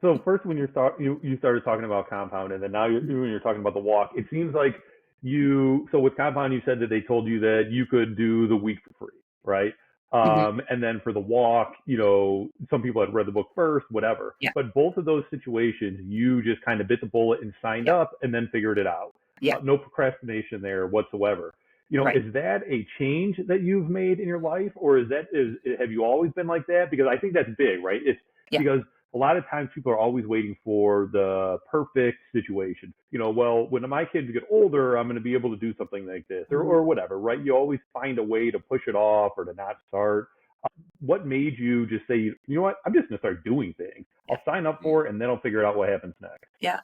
So first, when you started talking about compound, and then now when you're talking about the walk, it seems like so with compound, you said that they told you that you could do the week for free, right? And then for the walk, some people had read the book first, whatever. Yeah. But both of those situations, you just kind of bit the bullet and signed up and then figured it out. Yeah. No procrastination there whatsoever. Is that a change that you've made in your life, or have you always been like that? Because I think that's big, right? It's because a lot of times people are always waiting for the perfect situation. Well, when my kids get older, I'm going to be able to do something like this or whatever, right? You always find a way to push it off or to not start. What made you just say, you know what, I'm just going to start doing things. I'll sign up for it and then I'll figure out what happens next. Yeah.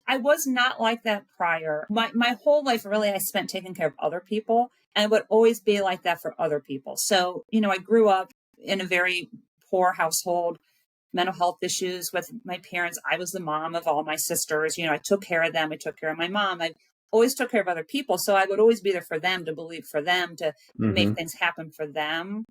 I was not like that prior. My whole life, really, I spent taking care of other people, and I would always be like that for other people. So, I grew up in a very poor household. mental health issues with my parents. I was the mom of all my sisters. I took care of them. I took care of my mom. I always took care of other people. So I would always be there for them, to believe for them, to make things happen for them.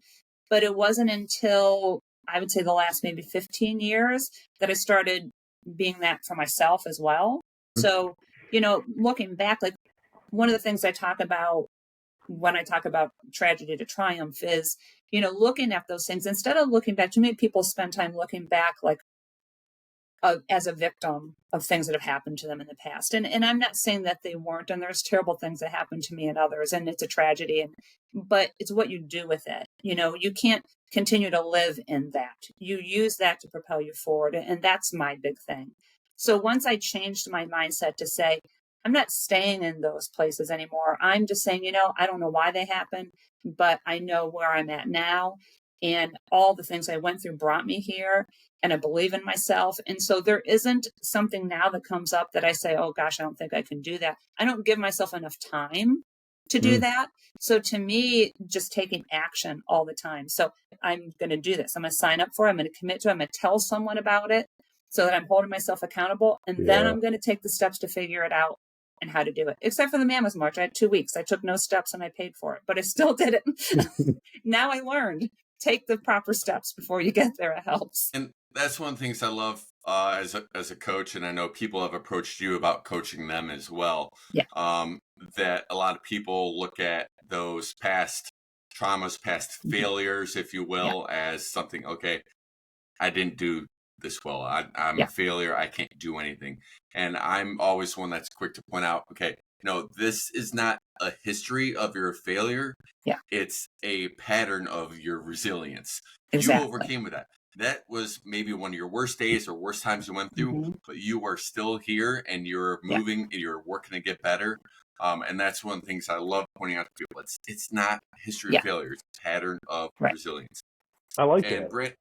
But it wasn't until, I would say, the last maybe 15 years that I started being that for myself as well. So, looking back, like one of the things I talk about when I talk about tragedy to triumph is, looking at those things instead of looking back. Too many people spend time looking back like as a victim of things that have happened to them in the past. And I'm not saying that they weren't, and there's terrible things that happen to me and others, and it's a tragedy. But it's what you do with it. You can't continue to live in that. You use that to propel you forward. And that's my big thing. So once I changed my mindset to say, I'm not staying in those places anymore. I'm just saying, I don't know why they happened, but I know where I'm at now. And all the things I went through brought me here, and I believe in myself. And so there isn't something now that comes up that I say, oh gosh, I don't think I can do that. I don't give myself enough time to do that. So to me, just taking action all the time. So I'm going to do this. I'm going to sign up for it. I'm going to commit to it. I'm going to tell someone about it so that I'm holding myself accountable. And then I'm going to take the steps to figure it out and how to do it. Except for the Mammoth March. I had 2 weeks. I took no steps and I paid for it, but I still did it. Now I learned. Take the proper steps before you get there. It helps. And that's one of the things I love as a coach, and I know people have approached you about coaching them as well. Yeah. That a lot of people look at those past traumas, past failures, if you will, as something, okay, I didn't do this well. I'm a failure. I can't do anything. And I'm always one that's quick to point out, okay, no, this is not a history of your failure. Yeah. It's a pattern of your resilience. Exactly. You overcame with that. That was maybe one of your worst days or worst times you went through, but you are still here and you're moving and you're working to get better. And that's one of the things I love pointing out to people. It's not a history of failure. It's a pattern of resilience. I like and that. Brent,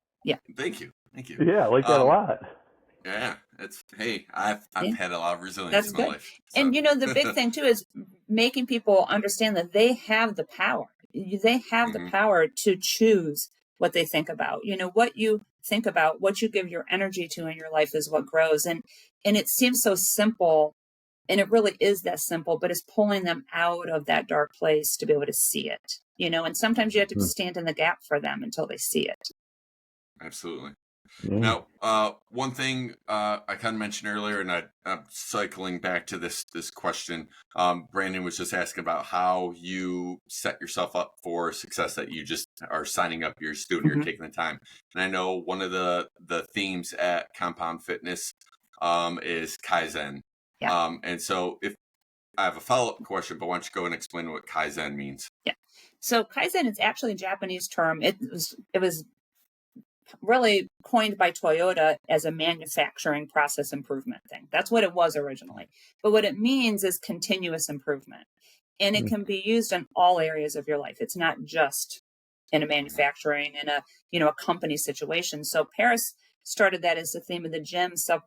thank you. Yeah, I like that a lot. Yeah, I've had a lot of resilience in my life. So. And the big thing too is making people understand that they have the power. They have the power to choose what they think about. What you think about, what you give your energy to in your life is what grows. And it seems so simple, and it really is that simple, but it's pulling them out of that dark place to be able to see it. And sometimes you have to stand in the gap for them until they see it. Absolutely. Now, one thing I kind of mentioned earlier, and I'm cycling back to this question. Brandon was just asking about how you set yourself up for success, that you just are signing up, you're a student, you're taking the time. And I know one of the themes at Compound Fitness is Kaizen. Yeah. And so if I have a follow-up question, but why don't you go and explain what Kaizen means? Yeah. So Kaizen is actually a Japanese term. It was really coined by Toyota as a manufacturing process improvement thing. That's what it was originally. But what it means is continuous improvement. And it can be used in all areas of your life. It's not just in a manufacturing, in a company situation. So Paris started that as the theme of the gym. So,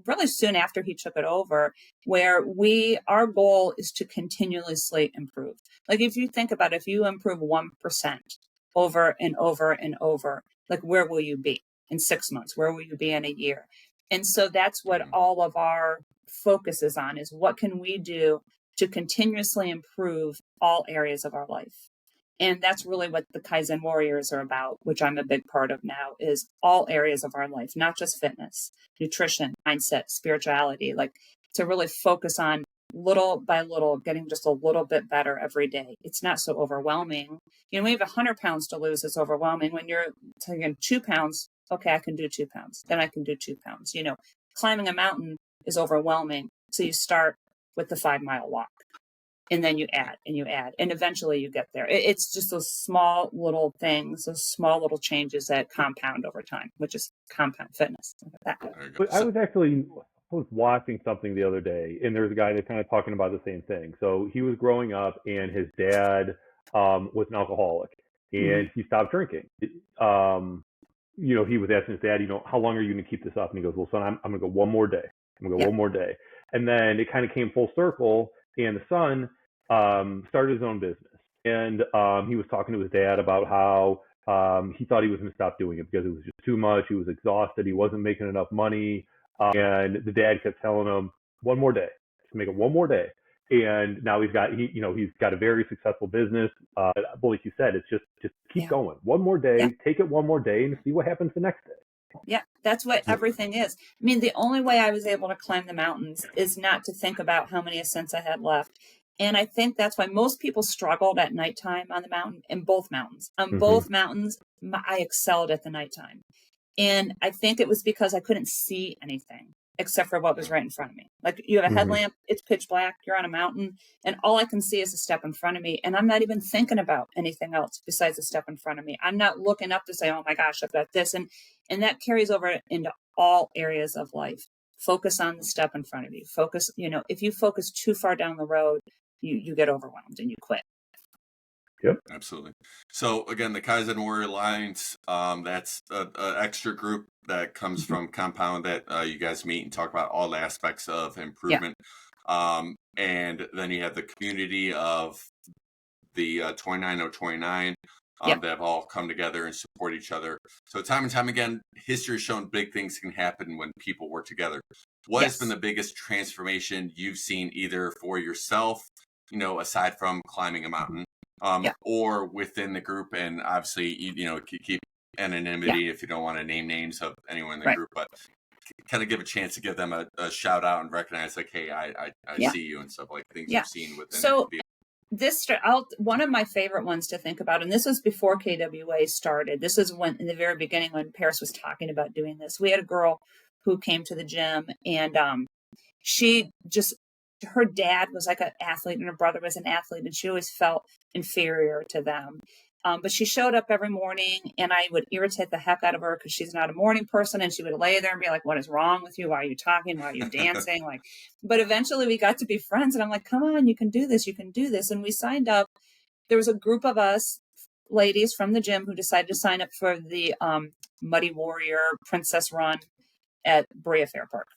really soon after he took it over, where our goal is to continuously improve. Like if you think about it, if you improve 1% over and over and over, like where will you be in 6 months? Where will you be in a year? And so that's what all of our focus is on, is what can we do to continuously improve all areas of our life? And that's really what the Kaizen Warriors are about, which I'm a big part of now, is all areas of our life, not just fitness, nutrition, mindset, spirituality, like to really focus on little by little, getting just a little bit better every day. It's not so overwhelming. When you have 100 pounds to lose, it's overwhelming. When you're taking 2 pounds, okay, I can do 2 pounds. Then I can do 2 pounds. Climbing a mountain is overwhelming. So you start with the 5-mile walk, and then you add, and eventually you get there. It's just those small little things, those small little changes that compound over time, which is compound fitness. But I was watching something the other day, and there's a guy that's kind of talking about the same thing. So he was growing up, and his dad was an alcoholic, and he stopped drinking. He was asking his dad, how long are you going to keep this up? And he goes, well, son, I'm going to go one more day. I'm going to go one more day. And then it kind of came full circle, and the son started his own business. And he was talking to his dad about how he thought he was going to stop doing it because it was just too much. He was exhausted. He wasn't making enough money. And the dad kept telling him, one more day, just make it one more day. And now he's got a very successful business. But like you said, it's just keep going. One more day, take it one more day, and see what happens the next day. Yeah, that's what everything is. I mean, the only way I was able to climb the mountains is not to think about how many ascents I had left. And I think that's why most people struggled at nighttime on the mountain, in both mountains. On both mountains, I excelled at the nighttime. And I think it was because I couldn't see anything except for what was right in front of me. Like, you have a headlamp, it's pitch black, you're on a mountain, and all I can see is a step in front of me. And I'm not even thinking about anything else besides the step in front of me. I'm not looking up to say, oh my gosh, I've got this. And that carries over into all areas of life. Focus on the step in front of you. Focus, if you focus too far down the road, you get overwhelmed and you quit. Yep. Absolutely. So again, the Kaizen Warrior Alliance, that's an extra group that comes from Compound that you guys meet and talk about all aspects of improvement. And then you have the community of the 29029 that have all come together and support each other. So time and time again, history has shown big things can happen when people work together. What has been the biggest transformation you've seen, either for yourself, aside from climbing a mountain, or within the group? And obviously, keep anonymity if you don't want to name names of anyone in the group, but kind of give a chance to give them a shout out and recognize, like, hey, I see you and stuff, like things you've seen within one of my favorite ones to think about, and this was before KWA started. This is when, in the very beginning, when Paris was talking about doing this, we had a girl who came to the gym, and her dad was like an athlete and her brother was an athlete, and she always felt inferior to them. But she showed up every morning, and I would irritate the heck out of her because she's not a morning person. And she would lay there and be like, what is wrong with you? Why are you talking? Why are you dancing? But eventually we got to be friends, and I'm like, come on, you can do this. You can do this. And we signed up. There was a group of us ladies from the gym who decided to sign up for the Muddy Warrior Princess Run at Berea Fair Park.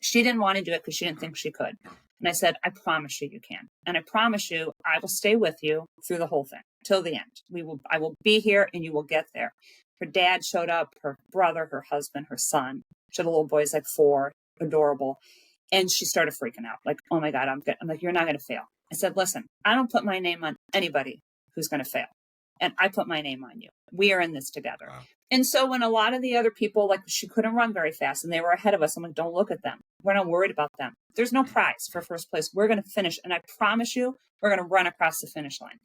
She didn't want to do it because she didn't think she could. And I said, I promise you, you can. And I promise you, I will stay with you through the whole thing, till the end. I will be here and you will get there. Her dad showed up, her brother, her husband, her son. She had a little boy, he's like 4, adorable. And she started freaking out. Like, oh my God, I'm like, you're not going to fail. I said, listen, I don't put my name on anybody who's going to fail. And I put my name on you. We are in this together. Wow. And so when a lot of the other people, like, she couldn't run very fast and they were ahead of us, I'm like, don't look at them. We're not worried about them. There's no prize for first place. We're going to finish. And I promise you, we're going to run across the finish line.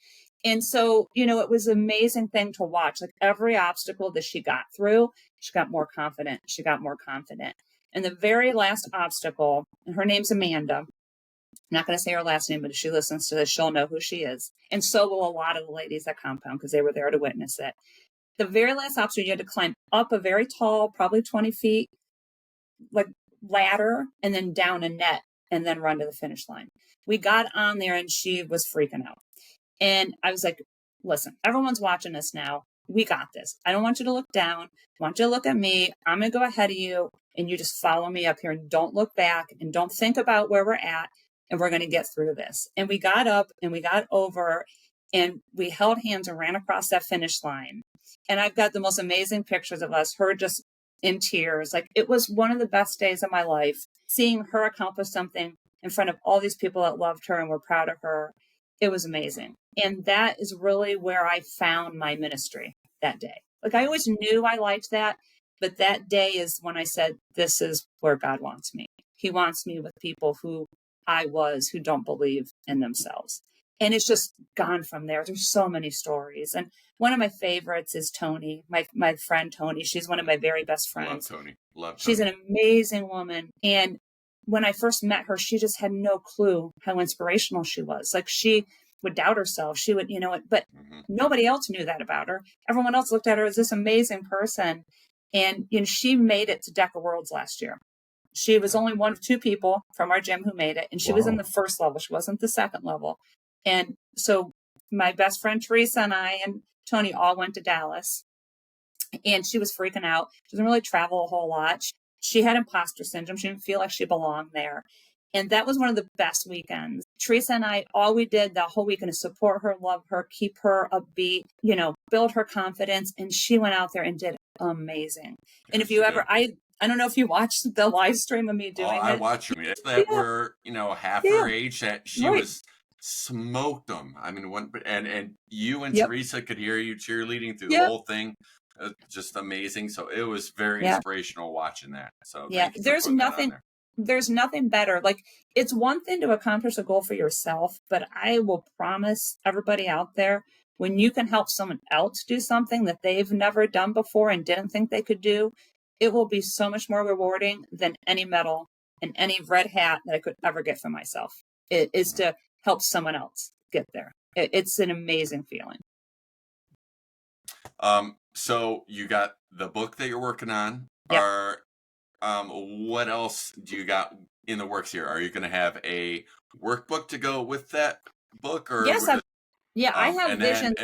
And so, it was an amazing thing to watch. Like, every obstacle that she got through, she got more confident. She got more confident. And the very last obstacle, and her name's Amanda. I'm not going to say her last name, but if she listens to this, she'll know who she is. And so will a lot of the ladies at Compound, because they were there to witness it. The very last obstacle, you had to climb up a very tall, probably 20 feet, like, ladder, and then down a net, and then run to the finish line. We got on there and she was freaking out. And I was like, listen, everyone's watching us now. We got this. I don't want you to look down. I want you to look at me. I'm going to go ahead of you, and you just follow me up here, and don't look back and don't think about where we're at. And we're going to get through this. And we got up and we got over and we held hands and ran across that finish line. And I've got the most amazing pictures of us, her just in tears. Like, it was one of the best days of my life, seeing her accomplish something in front of all these people that loved her and were proud of her. It was amazing. And that is really where I found my ministry that day. Like, I always knew I liked that, but that day is when I said, this is where God wants me. He wants me with people who don't believe in themselves. And it's just gone from there. There's so many stories. And one of my favorites is Tony, my friend Tony. She's one of my very best friends. Love Tony. She's an amazing woman. And when I first met her, she just had no clue how inspirational she was. Like, she would doubt herself. She would, but nobody else knew that about her. Everyone else looked at her as this amazing person. And, she made it to Deca Worlds last year. She was only one of 2 people from our gym who made it. And she was in the first level. She wasn't the second level. And so my best friend Teresa and I and Tony all went to Dallas. And she was freaking out. She doesn't really travel a whole lot. She had imposter syndrome. She didn't feel like she belonged there. And that was one of the best weekends Teresa and I, all we did the whole weekend is support her, love her, keep her upbeat, build her confidence. And she went out there and did amazing. And if you ever, I don't know if you watched the live stream of me doing it. I watched her. That were, half her age, that she was smoked them. I mean, and you and Teresa could hear you cheerleading through the whole thing. Just amazing. So it was very inspirational watching that. So there's nothing better. Like, it's one thing to accomplish a goal for yourself, but I will promise everybody out there, when you can help someone else do something that they've never done before and didn't think they could do, it will be so much more rewarding than any medal and any red hat that I could ever get for myself. It is to help someone else get there. It's an amazing feeling. So you got the book that you're working on. What else do you got in the works here? Are you going to have a workbook to go with that book? Or yes, I have visions.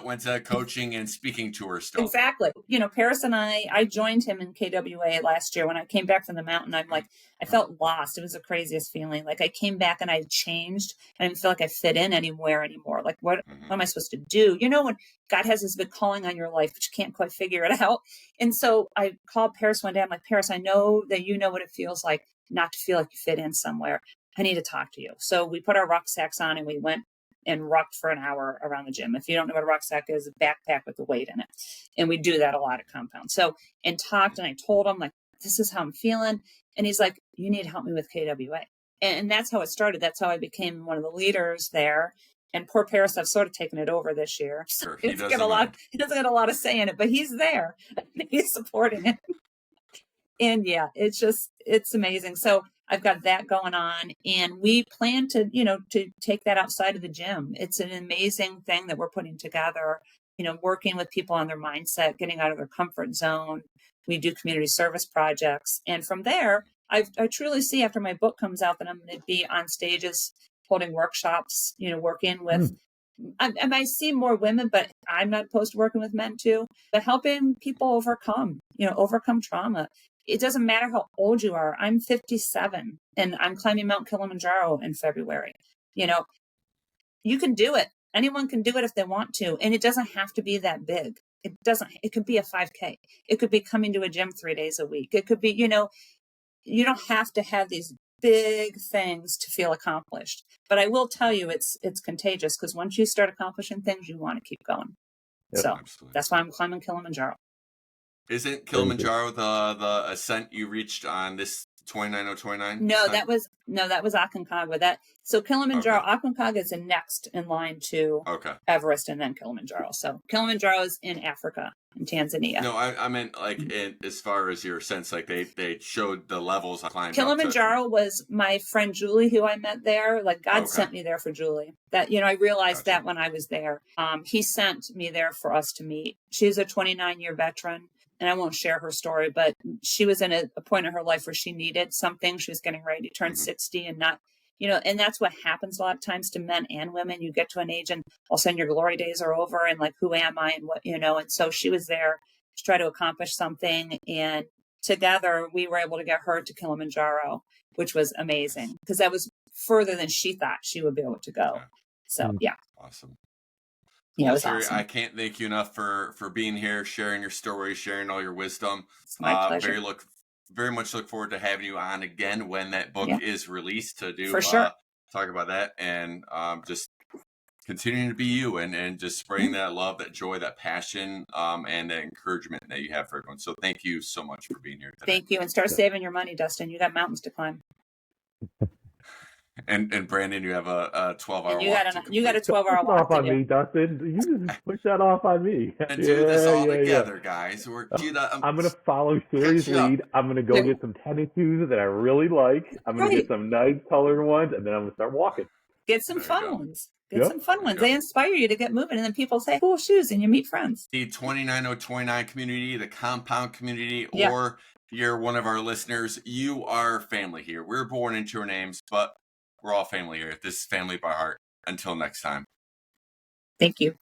When's that coaching and speaking tour still? Exactly. Paris and I joined him in KWA last year. When I came back from the mountain, I felt lost. It was the craziest feeling. Like, I came back and I changed. I didn't feel like I fit in anywhere anymore. Like, what am I supposed to do? When God has this big calling on your life, but you can't quite figure it out. And so I called Paris one day. I'm like, Paris, I know that you know what it feels like not to feel like you fit in somewhere. I need to talk to you. So we put our rucksacks on and we went and rocked for an hour around the gym. If you don't know what a rucksack is, a backpack with the weight in it. And we do that a lot at Compound. So, and talked, and I told him, like, this is how I'm feeling. And he's like, you need to help me with KWA. And that's how it started. That's how I became one of the leaders there. And poor Paris, I've sort of taken it over this year. Sure, he doesn't get a lot of say in it, but he's there. He's supporting it. And it's amazing. So I've got that going on, and we plan to take that outside of the gym. It's an amazing thing that we're putting together, working with people on their mindset, getting out of their comfort zone. We do community service projects. And from there, I truly see, after my book comes out, that I'm going to be on stages, holding workshops, working with, I see more women, but I'm not opposed to working with men too, but helping people overcome trauma. It doesn't matter how old you are. I'm 57 and I'm climbing Mount Kilimanjaro in February. You can do it. Anyone can do it if they want to. And it doesn't have to be that big. It could be a 5K. It could be coming to a gym 3 days a week. It could be, you don't have to have these big things to feel accomplished. But I will tell you, it's contagious, because once you start accomplishing things, you want to keep going. Yep. So absolutely. That's why I'm climbing Kilimanjaro. Isn't Kilimanjaro the ascent you reached on this 29029? No, that was Aconcagua. So Kilimanjaro, Aconcagua is next in line to Everest and then Kilimanjaro. So Kilimanjaro is in Africa, in Tanzania. No, I meant as far as your sense, like they showed the levels I climbed. Kilimanjaro was my friend Julie, who I met there. Like, God sent me there for Julie. That, I realized that when I was there. He sent me there for us to meet. She's a 29-year veteran. And I won't share her story, but she was in a point in her life where she needed something. She was getting ready to turn 60 and not, and that's what happens a lot of times to men and women. You get to an age and all of a sudden your glory days are over, and like, who am I and what, and so she was there to try to accomplish something. And together we were able to get her to Kilimanjaro, which was amazing, because that was further than she thought she would be able to go. Okay. So, yeah. Awesome. Yeah, it was awesome. I can't thank you enough for being here, sharing your story, sharing all your wisdom. It's my pleasure. Very much look forward to having you on again when that book is released, to do talk about that, and just continuing to be you and just spreading that love, that joy, that passion, and that encouragement that you have for everyone. So thank you so much for being here today. Thank you, and start saving your money, Dustin. You got mountains to climb. And Brandon, you have a 12-hour walk. You got a 12-hour walk. Off on me, Dustin. You just push that off on me. And do this all together, guys. I'm going to follow Shari's lead. I'm going to go get some tennis shoes that I really like. I'm going to get some nice colored ones, and then I'm going to start walking. Get some fun ones. Some fun ones. They inspire you to get moving, and then people say, cool shoes, and you meet friends. The 29029 community, the Compound community, or you're one of our listeners, you are family here. We're born into our names, but we're all family here. This is Family by Heart. Until next time. Thank you.